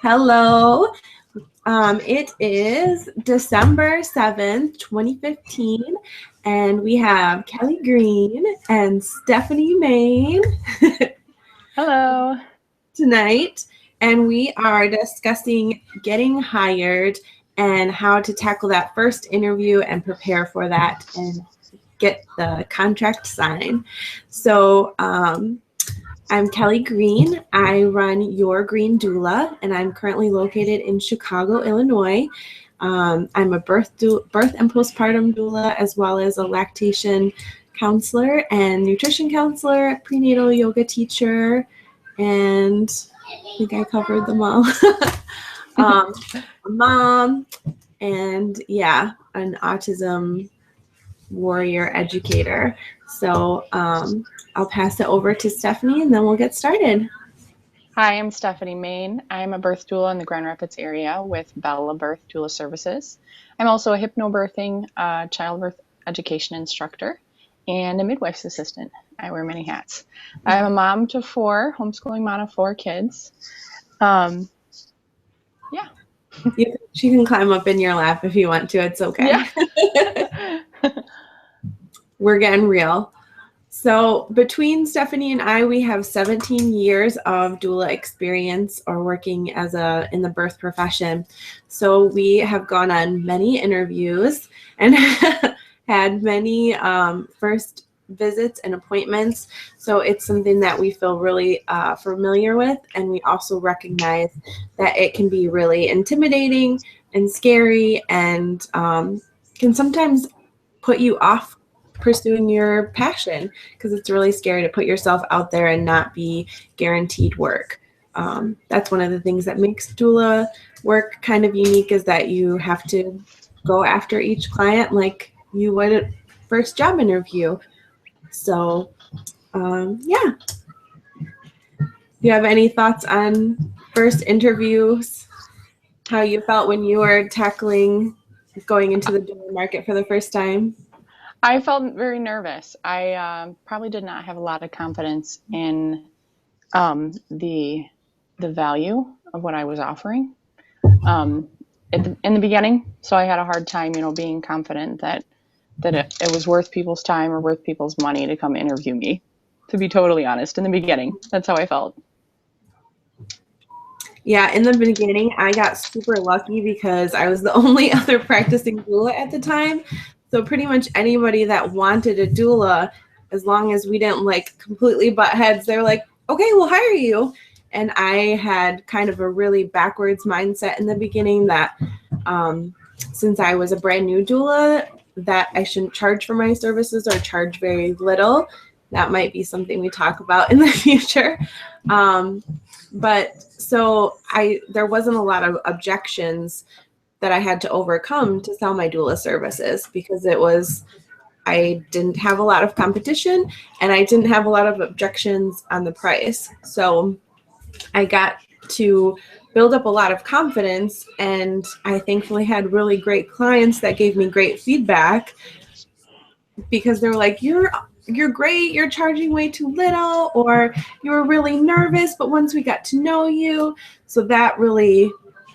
Hello. It is December 7th, 2015, and we have Kellie Greene and Stephanie Mayne Hello. tonight, and we are discussing getting hired and how to tackle that first interview and prepare for that and get the contract signed. So, I'm Kellie Greene. I run Your Greene Doula, and I'm currently located in Chicago, Illinois. I'm a birth and postpartum doula, as well as a lactation counselor and nutrition counselor, prenatal yoga teacher, and I think I covered them all. A mom, and yeah, an autism warrior educator. So I'll pass it over to Stephanie and then we'll get started. Hi, I'm Stephanie Mayne. I'm a birth doula in the Grand Rapids area with Bella Birth Doula Services. I'm also a hypnobirthing, childbirth education instructor, and a midwife's assistant. I wear many hats. I'm a mom to four, homeschooling mom of four kids. Yeah. She can climb up in your lap if you want to. It's okay. Yeah. We're getting real. So between Stephanie and I, we have 17 years of doula experience or working in the birth profession. So we have gone on many interviews and had many first visits and appointments. So it's something that we feel really familiar with. And we also recognize that it can be really intimidating and scary and can sometimes put you off pursuing your passion because it's really scary to put yourself out there and not be guaranteed work. That's one of the things that makes doula work kind of unique, is that you have to go after each client like you would a first job interview. So yeah. Do you have any thoughts on first interviews, how you felt when you were tackling going into the doula market for the first time? I felt very nervous. I probably did not have a lot of confidence in the value of what I was offering in the beginning. So I had a hard time, being confident that it was worth people's time or worth people's money to come interview me. To be totally honest, in the beginning, that's how I felt. Yeah, in the beginning, I got super lucky because I was the only other practicing doula at the time. So pretty much anybody that wanted a doula, as long as we didn't like completely butt heads, they're like, okay, we'll hire you. And I had kind of a really backwards mindset in the beginning that since I was a brand new doula, that I shouldn't charge for my services or charge very little. That might be something we talk about in the future. But so there wasn't a lot of objections that I had to overcome to sell my doula services because I didn't have a lot of competition and I didn't have a lot of objections on the price. So I got to build up a lot of confidence, and I thankfully had really great clients that gave me great feedback because they were like, you're great, you're charging way too little, or you were really nervous, but once we got to know you. So that really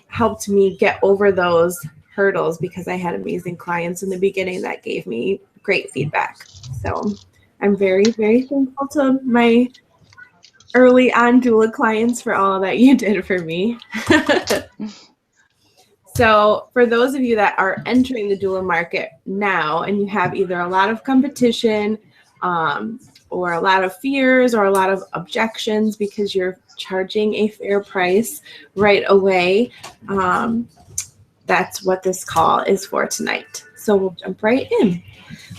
helped me get over those hurdles because I had amazing clients in the beginning that gave me great feedback. So I'm very, very thankful to my early on doula clients for all that you did for me. So for those of you that are entering the doula market now and you have either a lot of competition or a lot of fears or a lot of objections because you're charging a fair price right away, that's what this call is for tonight. So we'll jump right in.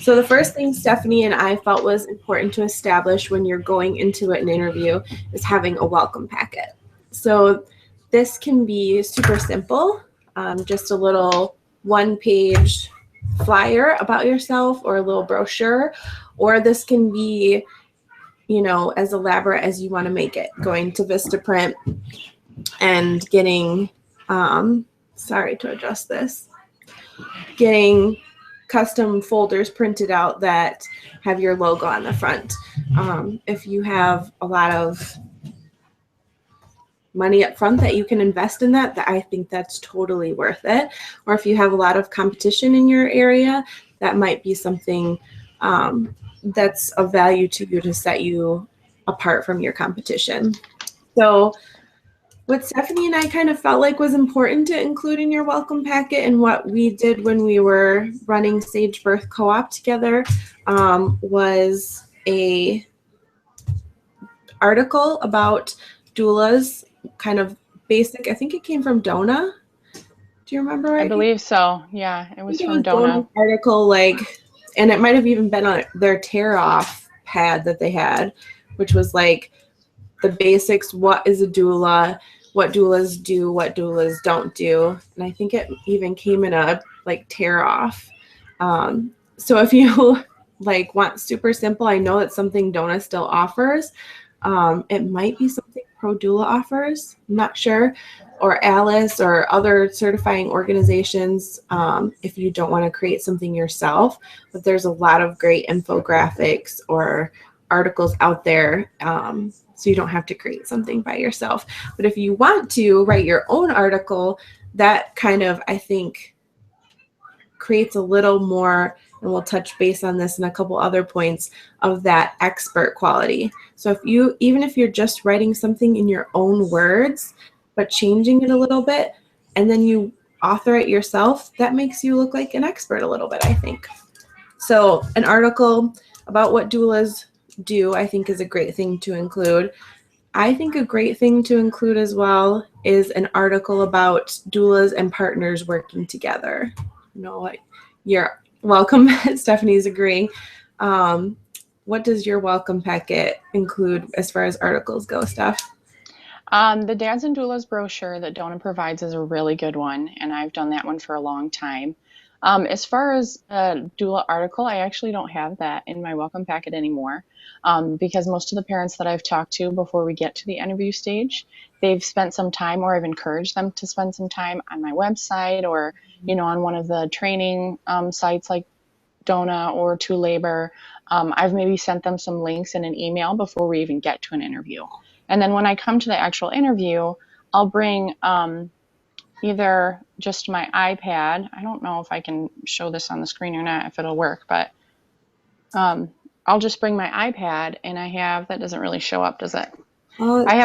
So the first thing Stephanie and I felt was important to establish when you're going into an interview is having a welcome packet. So this can be super simple, just a little one-page flyer about yourself or a little brochure, or this can be, as elaborate as you want to make it, going to Vistaprint and getting, sorry to adjust this, getting custom folders printed out that have your logo on the front. If you have a lot of money up front that you can invest in that I think that's totally worth it. Or if you have a lot of competition in your area, that might be something that's of value to you to set you apart from your competition. So what Stephanie and I kind of felt like was important to include in your welcome packet, and what we did when we were running Sage Birth Co-op together, was a article about doulas, kind of basic. I think it came from Doula. Do you remember? I believe so. Yeah, it was from Doula's article, like, and it might have even been on their tear off pad that they had, which was like the basics. What is a doula? What doulas do? What doulas don't do? And I think it even came in a like tear off. So if you like want super simple, I know it's something Doula still offers. It might be something Pro Doula offers. I'm not sure. Or Alice or other certifying organizations, if you don't want to create something yourself. But there's a lot of great infographics or articles out there, so you don't have to create something by yourself. But if you want to write your own article, that kind of, I think, creates a little more, and we'll touch base on this in a couple other points, of that expert quality. So even if you're just writing something in your own words, but changing it a little bit, and then you author it yourself, that makes you look like an expert a little bit, I think. So an article about what doulas do, I think, is a great thing to include. I think a great thing to include as well is an article about doulas and partners working together. You know what? You're welcome. Stephanie's agreeing. What does your welcome packet include as far as articles go, Steph? The Dads and Doulas brochure that Doula provides is a really good one, and I've done that one for a long time. As far as a doula article, I actually don't have that in my welcome packet anymore, because most of the parents that I've talked to before we get to the interview stage, they've spent some time, or I've encouraged them to spend some time on my website, or on one of the training sites like Doula or To Labor. I've maybe sent them some links in an email before we even get to an interview. And then when I come to the actual interview, I'll bring either just my iPad. I don't know if I can show this on the screen or not, if it'll work, but I'll just bring my iPad, and that doesn't really show up, does it? I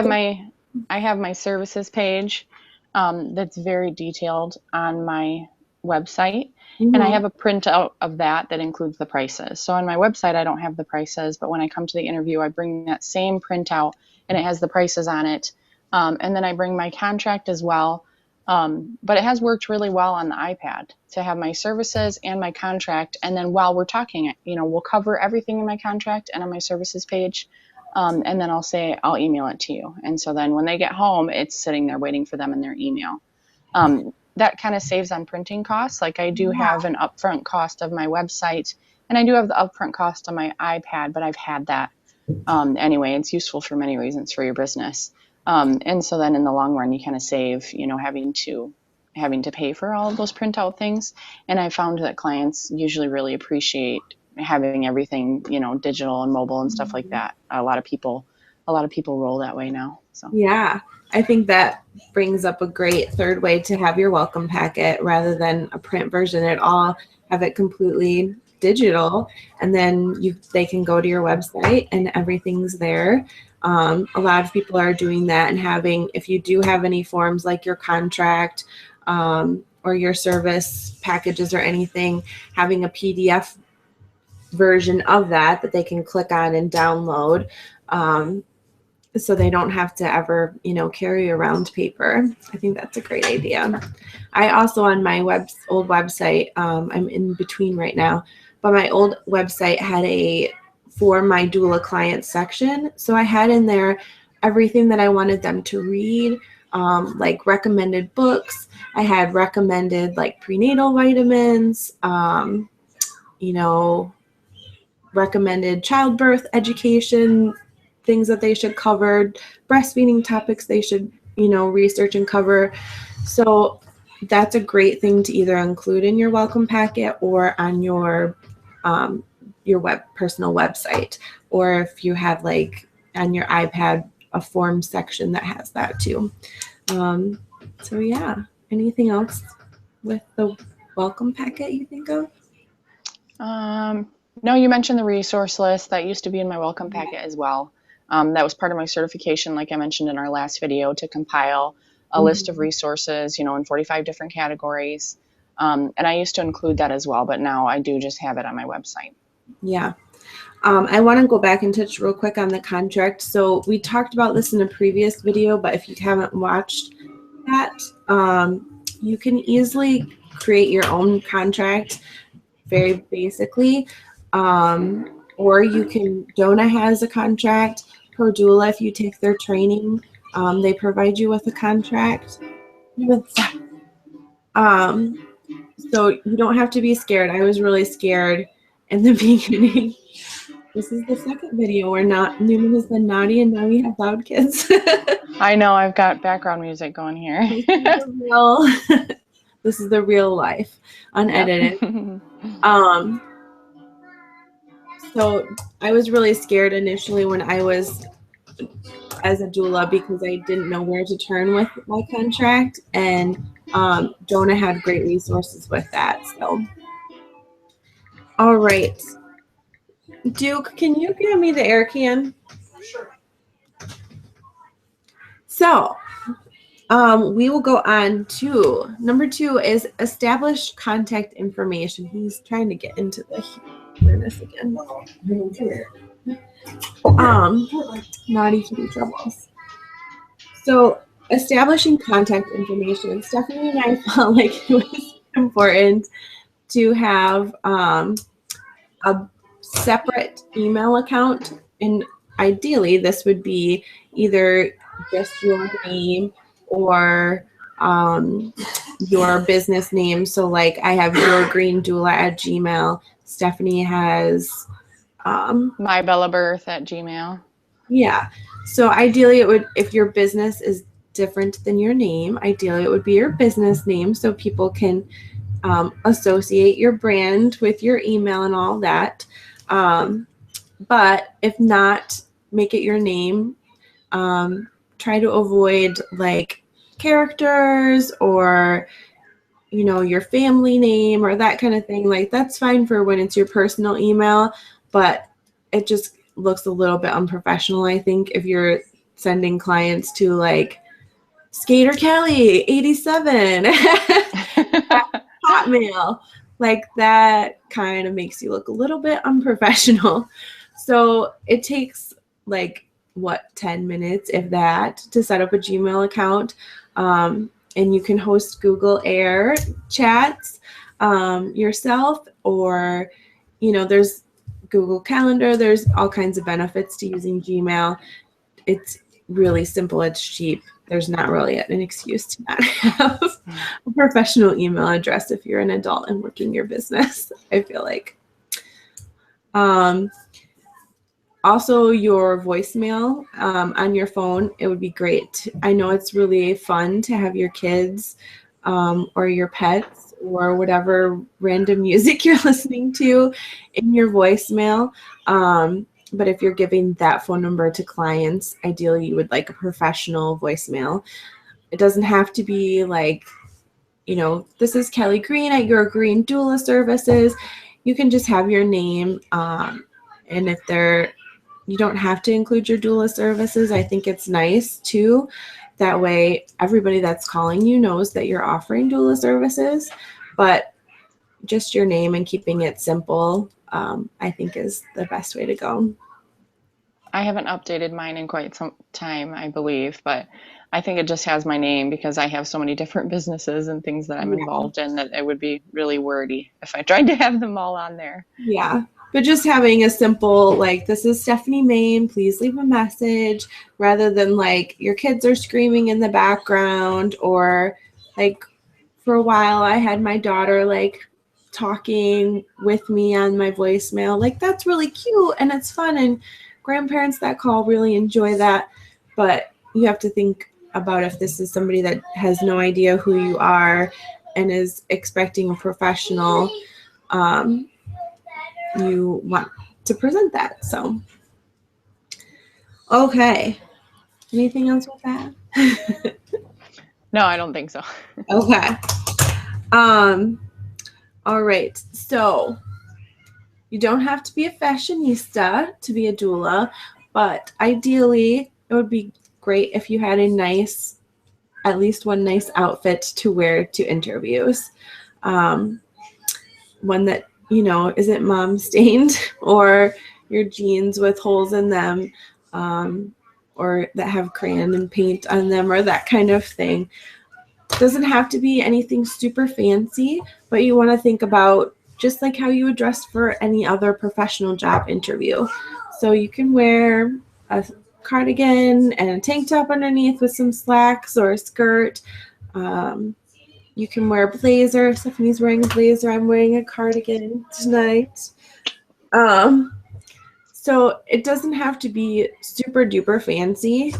have my services page that's very detailed on my website. Mm-hmm. And I have a printout of that includes the prices. So on my website, I don't have the prices, but when I come to the interview, I bring that same printout, and it has the prices on it. And then I bring my contract as well. But it has worked really well on the iPad to have my services and my contract. And then while we're talking, we'll cover everything in my contract and on my services page. And then I'll email it to you. And so then when they get home, it's sitting there waiting for them in their email. That kind of saves on printing costs. Like I do have an upfront cost of my website, and I do have the upfront cost of my iPad, but I've had that anyway. It's useful for many reasons for your business. And so then in the long run, you kind of save, having to pay for all of those printout things. And I found that clients usually really appreciate having everything, digital and mobile and stuff like that. A lot of people roll that way now. So yeah, I think that brings up a great third way to have your welcome packet rather than a print version at all. Have it completely digital, and then they can go to your website and everything's there. A lot of people are doing that, and if you do have any forms like your contract or your service packages or anything, having a PDF version of that they can click on and download, so they don't have to ever, carry around paper. I think that's a great idea. I also, on my old website, I'm in between right now, but my old website had for my doula client section. So I had in there everything that I wanted them to read, like recommended books. I had recommended like prenatal vitamins, recommended childbirth education, things that they should cover, breastfeeding topics they should, research and cover. So that's a great thing to either include in your welcome packet or on your personal website, or if you have like on your iPad a form section that has that too. So yeah, anything else with the welcome packet you think of? No, you mentioned the resource list. That used to be in my welcome packet as well. That was part of my certification, like I mentioned in our last video, to compile a list of resources, you know, in 45 different categories. And I used to include that as well, but now I do just have it on my website. Yeah. I want to go back and touch real quick on the contract. So we talked about this in a previous video, but if you haven't watched that, you can easily create your own contract very basically. Or you can, Doula has a contract. Per Doula, if you take their training, they provide you with a contract. So you don't have to be scared. I was really scared in the beginning. This is the second video where Newman has been naughty and now we have loud kids. I know, I've got background music going here. This is the real life, unedited. Yep. So I was really scared initially when I was as a doula because I didn't know where to turn with my contract, and Jonah had great resources with that. So, all right, Duke, can you give me the air can? Sure. So, we will go on to number 2 is establish contact information. He's trying to get into the awareness again. Naughty kitty troubles. So establishing contact information. Stephanie and I felt like it was important to have a separate email account, and ideally this would be either just your name or your business name. So like I have your greenedoula@gmail. Stephanie has mybellabirth@gmail. Yeah. So ideally it would, if your business is different than your name, ideally it would be your business name so people can associate your brand with your email and all that. But if not, make it your name. Try to avoid like characters or, you know, your family name or that kind of thing. Like that's fine for when it's your personal email, but it just looks a little bit unprofessional, I think, if you're sending clients to like Skater Kellie 87 Hotmail. Like that kind of makes you look a little bit unprofessional. So it takes like 10 minutes, if that, to set up a Gmail account. And you can host Google Air chats yourself, or, you know, there's Google Calendar. There's all kinds of benefits to using Gmail. It's really simple. It's cheap. There's not really an excuse to not have a professional email address if you're an adult and working your business, I feel like. Also, your voicemail on your phone, it would be great. I know it's really fun to have your kids or your pets or whatever random music you're listening to in your voicemail. But if you're giving that phone number to clients, ideally you would like a professional voicemail. It doesn't have to be like, you know, this is Kellie Greene at your Greene Doula Services. You can just have your name. And if you don't have to include your doula services. I think it's nice too. That way everybody that's calling you knows that you're offering doula services, but just your name and keeping it simple, I think is the best way to go. I haven't updated mine in quite some time, I believe, but I think it just has my name because I have so many different businesses and things that I'm involved in that it would be really wordy if I tried to have them all on there. Yeah. But just having a simple, like, this is Stephanie Mayne, please leave a message, rather than like your kids are screaming in the background, or like for a while I had my daughter like talking with me on my voicemail. Like that's really cute and it's fun, and grandparents that call really enjoy that. But you have to think about if this is somebody that has no idea who you are and is expecting a professional, you want to present that. So, okay. Anything else with that? No, I don't think so. Okay. All right. So you don't have to be a fashionista to be a doula, but ideally it would be great if you had at least one nice outfit to wear to interviews. One that, isn't mom stained or your jeans with holes in them, or that have crayon and paint on them or that kind of thing. Doesn't have to be anything super fancy, but you want to think about just like how you would dress for any other professional job interview. So you can wear a cardigan and a tank top underneath with some slacks or a skirt. You can wear a blazer. Stephanie's wearing a blazer. I'm wearing a cardigan tonight. So it doesn't have to be super duper fancy.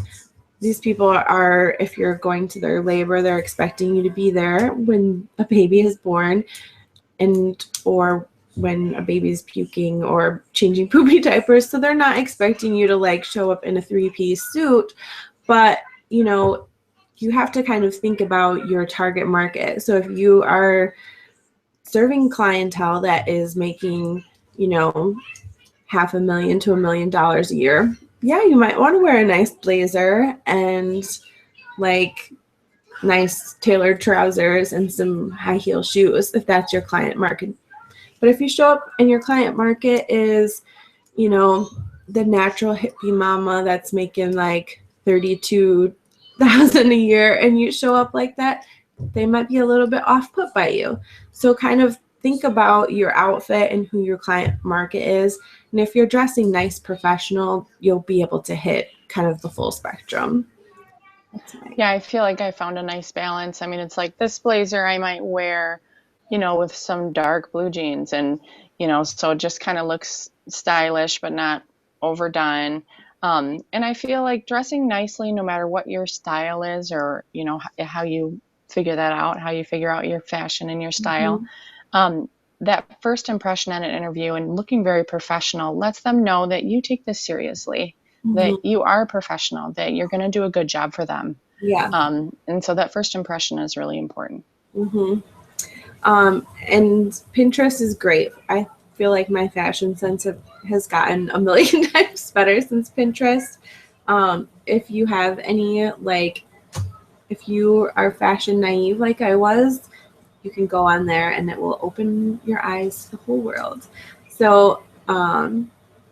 These people are, if you're going to their labor, they're expecting you to be there when a baby is born or when a baby's puking or changing poopy diapers. So they're not expecting you to like show up in a 3-piece suit, but you have to kind of think about your target market. So if you are serving clientele that is making, $500,000 to $1 million a year, yeah, you might want to wear a nice blazer and like nice tailored trousers and some high heel shoes if that's your client market. But if you show up and your client market is, the natural hippie mama that's making like $32,000 a year and you show up like that, they might be a little bit off put by you. So kind of think about your outfit and who your client market is. And if you're dressing nice professional, you'll be able to hit kind of the full spectrum. Yeah, I feel like I found a nice balance. I mean, it's like this blazer I might wear, with some dark blue jeans and, so it just kind of looks stylish, but not overdone. And I feel like dressing nicely, no matter what your style is or, how you figure that out, how you figure out your fashion and your style. That first impression at an interview and looking very professional lets them know that you take this seriously, that you are a professional, that you're going to do a good job for them. Yeah. And so that first impression is really important. And Pinterest is great. I feel like my fashion sense has gotten a million times better since Pinterest. If you have any, if you are fashion naive like I was, you can go on there and it will open your eyes to the whole world. So,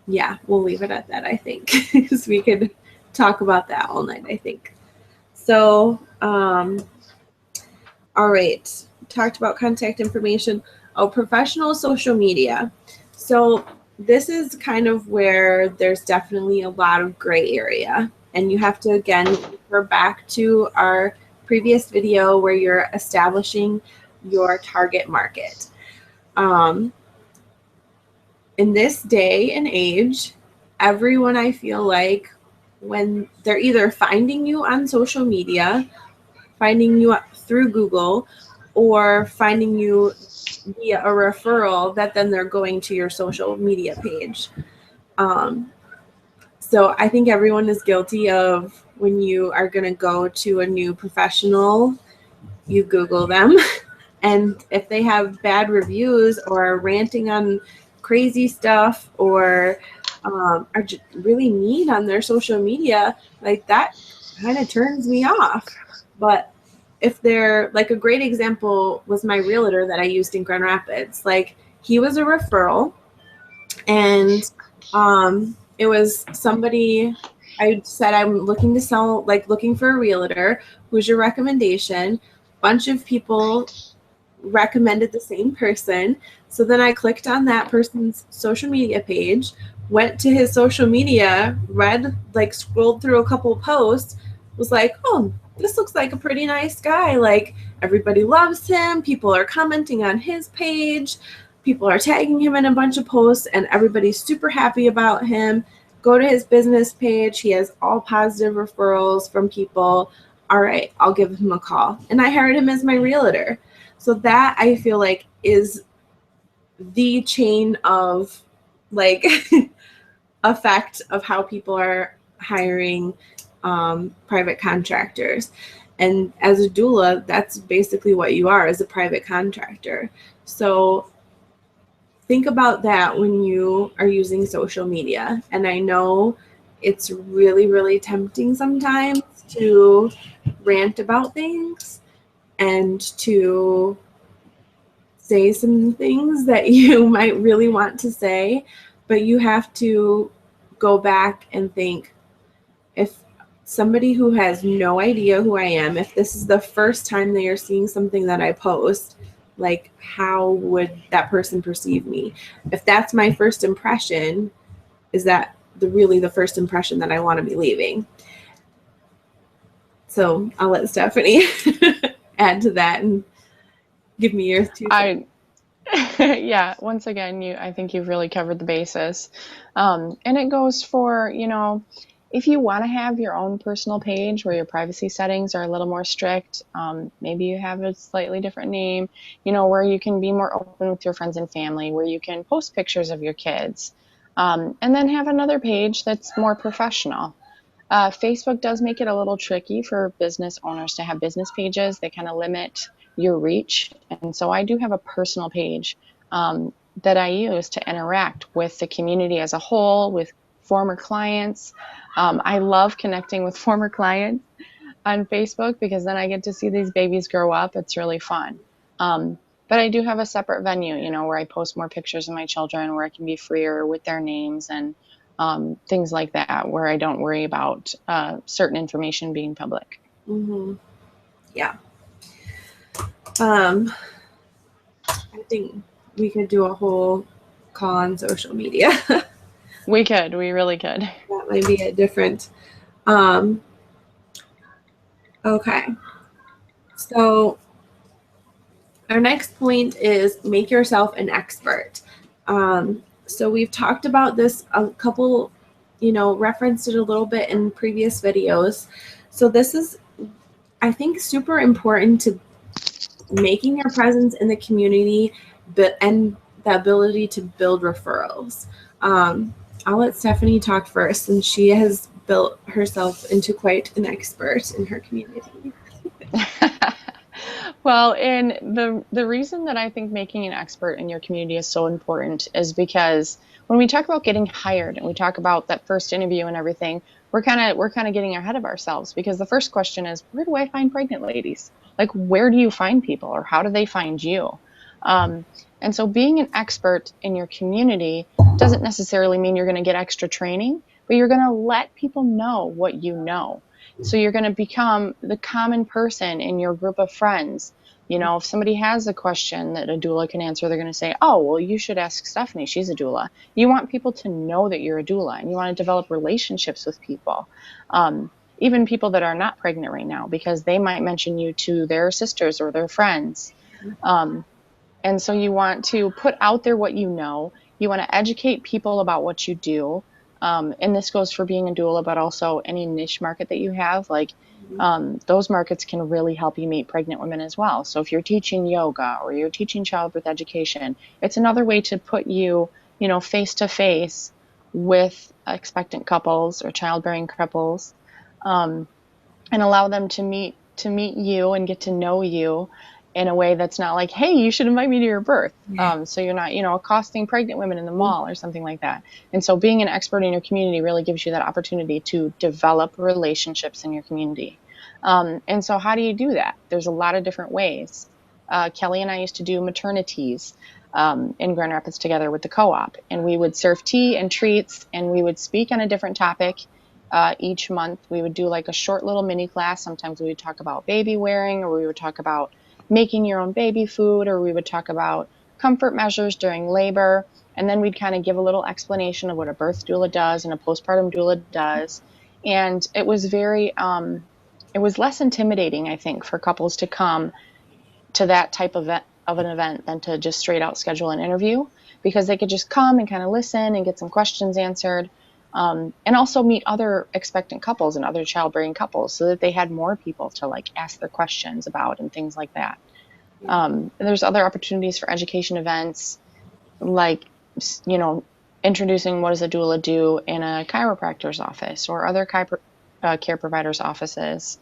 yeah, we'll leave it at that, I think, because we could talk about that all night, I think. So, all right, talked about contact information. Oh, professional social media. So this is kind of where there's definitely a lot of gray area. And you have to, again, refer back to our previous video where you're establishing your target market. In this day and age, everyone, I feel like, when they're either finding you on social media, finding you through Google, or finding you via a referral that then they're going to your social media page. So I think everyone is guilty of when you are going to go to a new professional, you Google them. And if they have bad reviews or are ranting on crazy stuff or are just really mean on their social media, like that kind of turns me off. But if they're like, a great example was my realtor that I used in Grand Rapids. Like, he was a referral, and it was somebody. I said, I'm looking to sell, like looking for a realtor. Who's your recommendation? Bunch of people recommended the same person. So then I clicked on that person's social media page, went to his social media, read, like scrolled through a couple posts, was like, oh, this looks like a pretty nice guy. Like, everybody loves him. People are commenting on his page. People are tagging him in a bunch of posts, and everybody's super happy about him. Go to his business page. He has all positive referrals from people. All right, I'll give him a call. And I hired him as my realtor. So that, I feel like, is the chain of like effect of how people are hiring private contractors. And as a doula, that's basically what you are, as a private contractor. So think about that when you are using social media. And I know it's really, really tempting sometimes to rant about things and to say some things that you might really want to say, but you have to go back and think, if somebody who has no idea who I am, if this is the first time they are seeing something that I post, like, how would that person perceive me? If that's my first impression, is that really the first impression that I want to be leaving? So I'll let Stephanie add to that and give me your 2 cents. Yeah, once again, I think you've really covered the basis. And it goes for, if you want to have your own personal page where your privacy settings are a little more strict, maybe you have a slightly different name, where you can be more open with your friends and family, where you can post pictures of your kids, and then have another page that's more professional. Facebook does make it a little tricky for business owners to have business pages. They kind of limit your reach. And so I do have a personal page that I use to interact with the community as a whole, with former clients. I love connecting with former clients on Facebook because then I get to see these babies grow up. It's really fun. But I do have a separate venue, where I post more pictures of my children, where I can be freer with their names and things like that, where I don't worry about certain information being public. Mm-hmm. Yeah. I think we could do a whole call on social media. We really could. That might be a different. Okay. So our next point is make yourself an expert. So we've talked about this a couple, referenced it a little bit in previous videos. So this is, I think, super important to making your presence in the community, and the ability to build referrals. I'll let Stephanie talk first, and she has built herself into quite an expert in her community. Well, and the reason that I think making an expert in your community is so important is because when we talk about getting hired and we talk about that first interview and everything, we're kind of getting ahead of ourselves, because the first question is, where do I find pregnant ladies? Like, where do you find people, or how do they find you? And so being an expert in your community doesn't necessarily mean you're going to get extra training, but you're going to let people know what you know. So you're going to become the common person in your group of friends. If somebody has a question that a doula can answer, they're going to say, oh, well, you should ask Stephanie. She's a doula. You want people to know that you're a doula, and you want to develop relationships with people, even people that are not pregnant right now, because they might mention you to their sisters or their friends. And so you want to put out there what you know. You want to educate people about what you do. And this goes for being a doula, but also any niche market that you have. Like, those markets can really help you meet pregnant women as well. So if you're teaching yoga or you're teaching childbirth education, it's another way to put you, face to face with expectant couples or childbearing couples, and allow them to meet you and get to know you in a way that's not like, hey, you should invite me to your birth. So you're not, accosting pregnant women in the mall or something like that. And so being an expert in your community really gives you that opportunity to develop relationships in your community. And so how do you do that? There's a lot of different ways. Kellie and I used to do maternities in Grand Rapids together with the co-op, and we would serve tea and treats, and we would speak on a different topic. Each month we would do like a short little mini class. Sometimes we would talk about baby wearing, or we would talk about making your own baby food, or we would talk about comfort measures during labor. And then we'd kind of give a little explanation of what a birth doula does and a postpartum doula does. And it was it was less intimidating, I think, for couples to come to that type of an event than to just straight out schedule an interview, because they could just come and kind of listen and get some questions answered. And also meet other expectant couples and other childbearing couples, so that they had more people to like ask their questions about and things like that. And there's other opportunities for education events, like, introducing what does a doula do in a chiropractor's office, or other care providers' offices.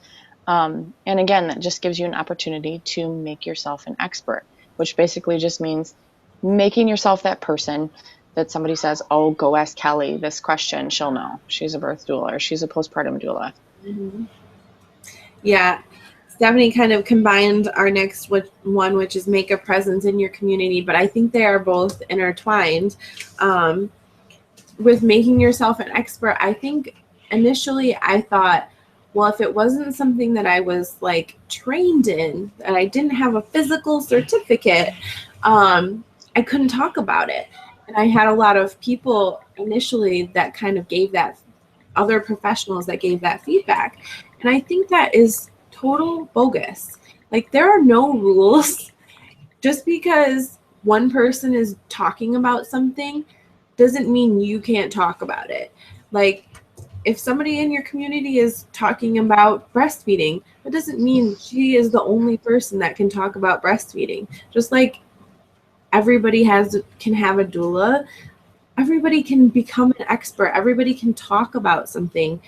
And again, that just gives you an opportunity to make yourself an expert, which basically just means making yourself that person that somebody says, oh, go ask Kellie this question. She'll know. She's a birth doula, or she's a postpartum doula. Mm-hmm. Yeah. Stephanie kind of combined our next one, which is make a presence in your community, but I think they are both intertwined. With making yourself an expert, I think initially I thought, well, if it wasn't something that I was like trained in, that I didn't have a physical certificate, I couldn't talk about it. And I had a lot of people initially that kind of gave that, other professionals that gave that feedback. And I think that is total bogus. Like, there are no rules. Just because one person is talking about something doesn't mean you can't talk about it. Like, if somebody in your community is talking about breastfeeding, that doesn't mean she is the only person that can talk about breastfeeding. Just like everybody can have a doula, everybody can become an expert. Everybody can talk about something.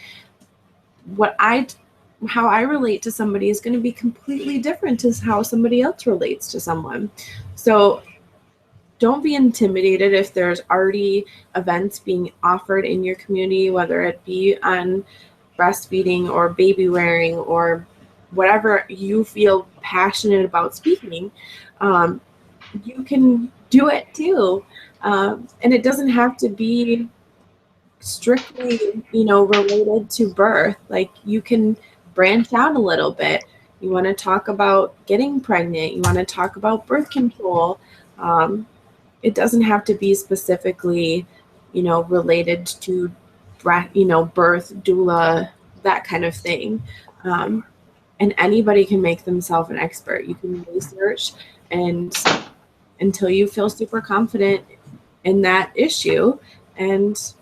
How I relate to somebody is going to be completely different to how somebody else relates to someone. So don't be intimidated if there's already events being offered in your community, whether it be on breastfeeding or baby wearing or whatever you feel passionate about speaking. You can do it too. And it doesn't have to be strictly, related to birth. Like, you can branch out a little bit. You want to talk about getting pregnant. You want to talk about birth control. It doesn't have to be specifically, related to, birth, doula, that kind of thing. And anybody can make themselves an expert. You can research, and until you feel super confident in that issue, and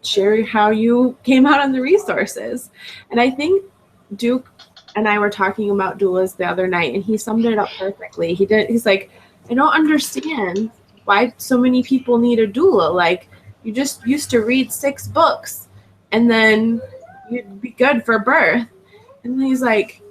share how you came out on the resources. And I think Duke and I were talking about doulas the other night, and he summed it up perfectly. He's like, I don't understand why so many people need a doula. Like, you just used to read 6 books and then you'd be good for birth. And he's like,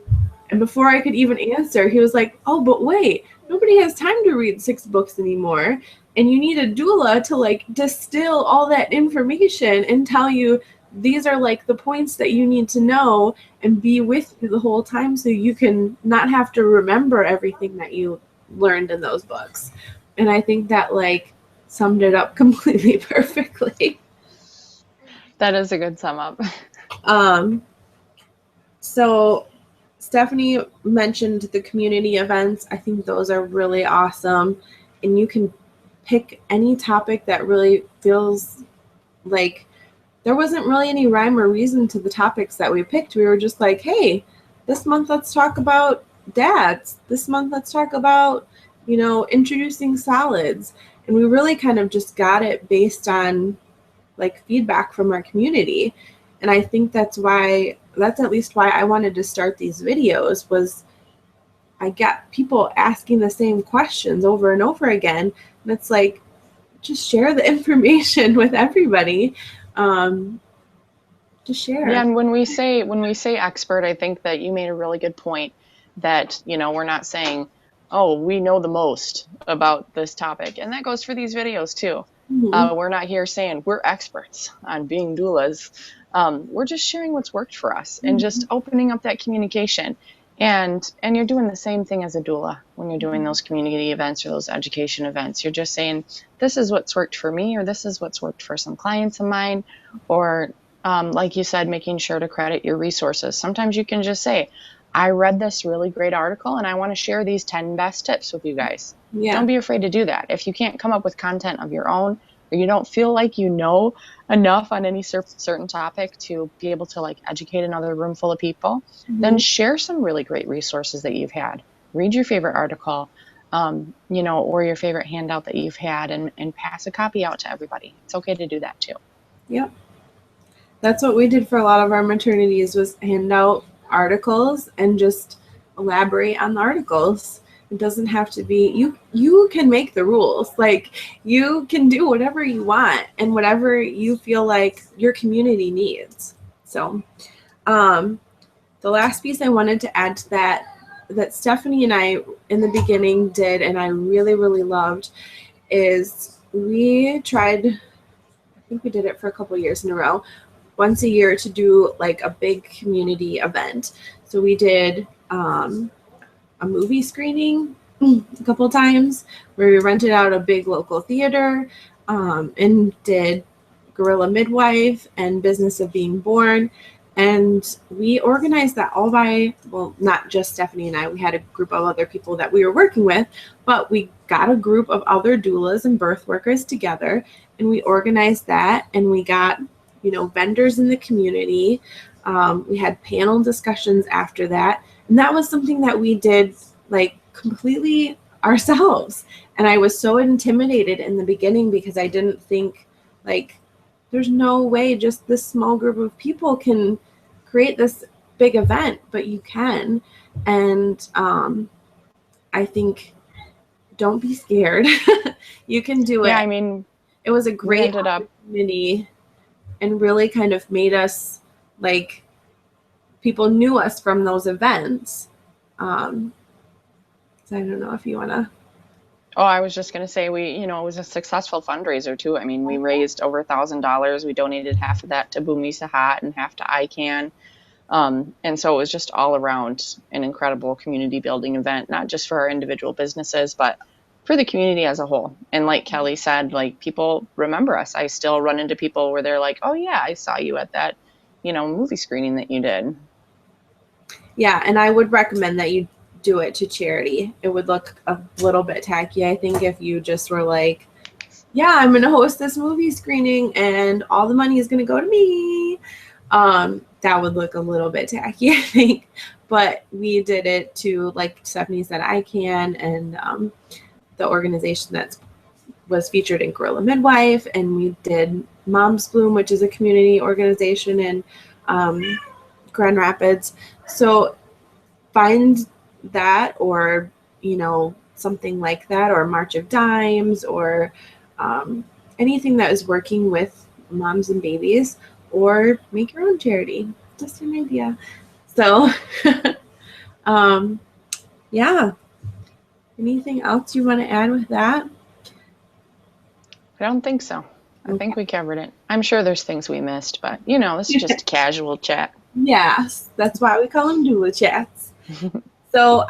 and before I could even answer, he was like, oh, but wait, nobody has time to read 6 books anymore. And you need a doula to like distill all that information and tell you these are like the points that you need to know and be with you the whole time, so you can not have to remember everything that you learned in those books. And I think that like summed it up completely perfectly. That is a good sum up. So Stephanie mentioned the community events. I think those are really awesome. And you can pick any topic that really feels like there wasn't really any rhyme or reason to the topics that we picked. We were just like, hey, this month let's talk about dads. This month let's talk about, introducing solids. And we really kind of just got it based on like feedback from our community. And I think that's at least why I wanted to start these videos, was I got people asking the same questions over and over again. And it's like, just share the information with everybody. Just share. Yeah, and when we say expert, I think that you made a really good point that, we're not saying, oh, we know the most about this topic. And that goes for these videos too. Mm-hmm. We're not here saying we're experts on being doulas. We're just sharing what's worked for us, mm-hmm. and just opening up that communication. And you're doing the same thing as a doula when you're doing those community events or those education events. You're just saying, this is what's worked for me, or this is what's worked for some clients of mine, or like you said, making sure to credit your resources. Sometimes you can just say, I read this really great article and I want to share these 10 best tips with you guys. Yeah. Don't be afraid to do that. If you can't come up with content of your own, or you don't feel like you know enough on any certain topic to be able to like educate another room full of people, mm-hmm. then share some really great resources that you've had. Read your favorite article, or your favorite handout that you've had, and pass a copy out to everybody. It's okay to do that too. Yep. That's what we did for a lot of our maternities, was hand out articles and just elaborate on the articles. It doesn't have to be, you can make the rules. Like, you can do whatever you want and whatever you feel like your community needs. So The last piece I wanted to add to that Stephanie and I in the beginning did, and I really, really loved, is we tried, I think we did it for a couple years in a row, once a year to do like a big community event. So we did a movie screening a couple times where we rented out a big local theater and did Guerrilla Midwife and Business of Being Born. And we organized that all by, well, not just Stephanie and I, we had a group of other people that we were working with, but we got a group of other doulas and birth workers together, and we organized that, and we got, vendors in the community. We had panel discussions after that, and that was something that we did like completely ourselves. And I was so intimidated in the beginning because I didn't think, like, there's no way just this small group of people can create this big event, but you can. And I think, don't be scared. You can do it. Yeah, I mean, it was a great opportunity and really kind of made us, like, people knew us from those events. So I don't know if you want to. Oh, I was just going to say it was a successful fundraiser too. I mean, we raised over $1,000. We donated half of that to Boomy Sahat and half to ICANN. And so it was just all around an incredible community building event, not just for our individual businesses, but for the community as a whole. And like Kellie said, like, people remember us. I still run into people where they're like, oh yeah, I saw you at that, movie screening that you did. Yeah. And I would recommend that you do it to charity. It would look a little bit tacky, I think, if you just were like, yeah, I'm going to host this movie screening and all the money is going to go to me. That would look a little bit tacky, I think. But we did it to, like Stephanie said, ICANN and the organization that was featured in Guerrilla Midwife. And we did Mom's Bloom, which is a community organization in Grand Rapids. So find that, or something like that, or March of Dimes, or anything that is working with moms and babies, or make your own charity. Just an idea. So yeah, anything else you want to add with that? I don't think so. I think we covered it. I'm sure there's things we missed, but this is just a casual chat. Yes, that's why we call them doula chats. So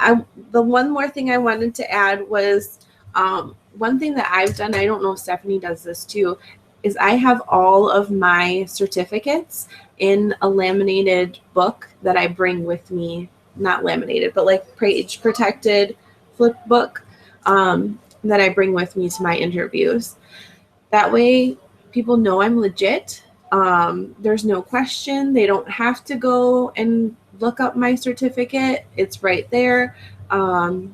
the one more thing I wanted to add was one thing that I've done, I don't know if Stephanie does this too, is I have all of my certificates in a laminated book that I bring with me, not laminated, but like page protected flip book that I bring with me to my interviews. That way people know I'm legit. There's no question. They don't have to go and look up my certificate. It's right there. I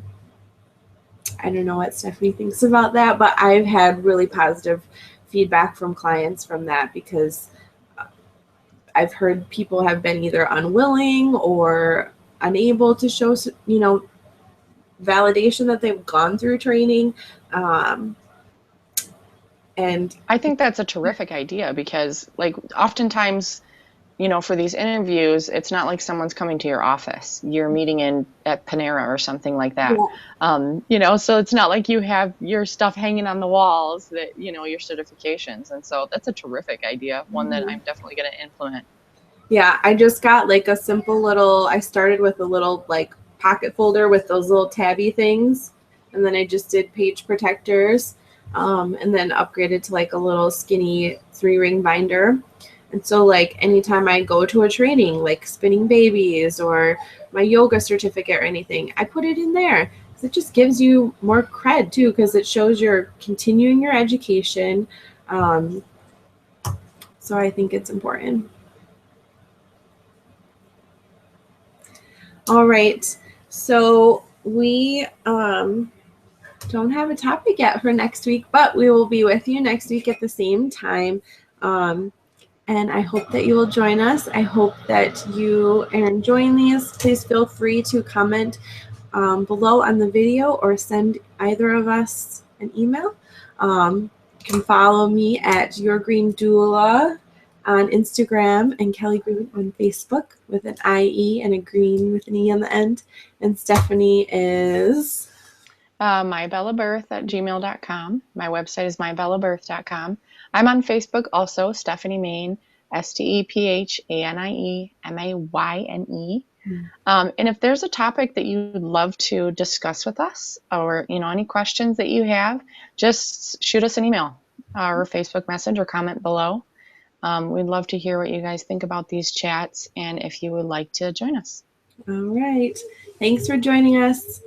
don't know what Stephanie thinks about that, but I've had really positive feedback from clients from that, because I've heard people have been either unwilling or unable to show, validation that they've gone through training. And I think that's a terrific idea, because like oftentimes, for these interviews, it's not like someone's coming to your office. You're meeting at Panera or something like that. Yeah. So it's not like you have your stuff hanging on the walls, that, your certifications. And so that's a terrific idea, one that I'm definitely going to implement. Yeah, I just got like a simple little, I started with a little like pocket folder with those little tabby things. And then I just did page protectors, and then upgraded to like a little skinny 3-ring binder. And so like anytime I go to a training, like spinning babies or my yoga certificate or anything, I put it in there. So it just gives you more cred too, because it shows you're continuing your education. So I think it's important. All right. So we don't have a topic yet for next week, but we will be with you next week at the same time. And I hope that you will join us. I hope that you are enjoying these. Please feel free to comment below on the video or send either of us an email. You can follow me at Your Greene Doula on Instagram, and Kellie Greene on Facebook with an IE and a Greene with an E on the end. And Stephanie is mybellabirth@gmail.com. My website is mybellabirth.com. I'm on Facebook also, Stephanie Mayne, StephanieMayne. And if there's a topic that you'd love to discuss with us, or any questions that you have, just shoot us an email or Facebook message or comment below. We'd love to hear what you guys think about these chats and if you would like to join us. all right. Thanks for joining us.